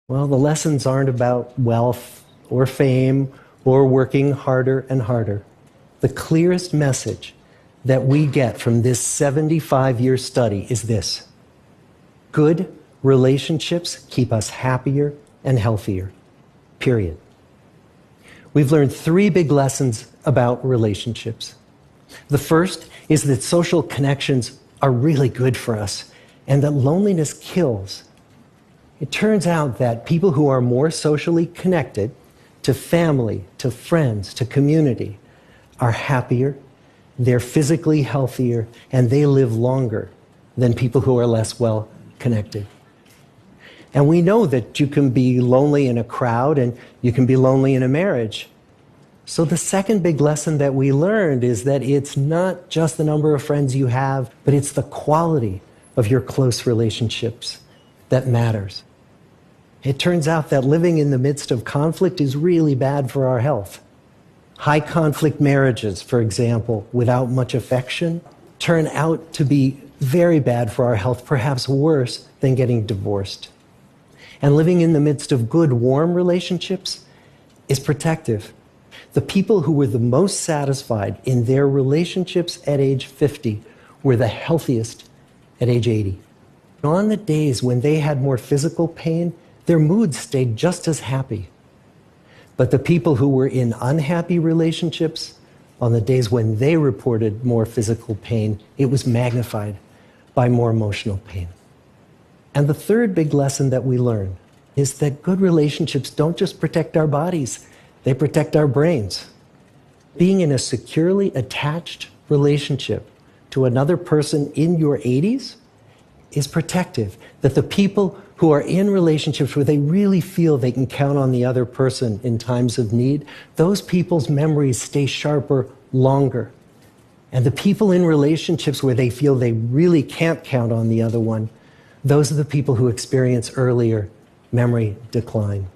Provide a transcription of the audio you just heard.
Well, the lessons aren't about wealth or fame or working harder and harder. The clearest message that we get from this 75-year study is this: good relationships keep us happier and healthier, period. We've learned 3 big lessons about relationships. The first is that social connections are really good for us and that loneliness kills. It turns out that people who are more socially connected to family, to friends, to community are happier, they're physically healthier, and they live longer than people who are less well connected. And we know that you can be lonely in a crowd and you can be lonely in a marriage. So the second big lesson that we learned is that it's not just the number of friends you have, but it's the quality of your close relationships that matters. It turns out that living in the midst of conflict is really bad for our health. High conflict marriages, for example, without much affection, turn out to be very bad for our health, perhaps worse than getting divorced. And living in the midst of good, warm relationships is protective. The people who were the most satisfied in their relationships at age 50 were the healthiest at age 80. On the days when they had more physical pain, their moods stayed just as happy. But the people who were in unhappy relationships, on the days when they reported more physical pain, it was magnified by more emotional pain. And the third big lesson that we learn is that good relationships don't just protect our bodies, they protect our brains. Being in a securely attached relationship to another person in your 80s is protective. That the people who are in relationships where they really feel they can count on the other person in times of need, those people's memories stay sharper longer. And the people in relationships where they feel they really can't count on the other one, those are the people who experience earlier memory decline.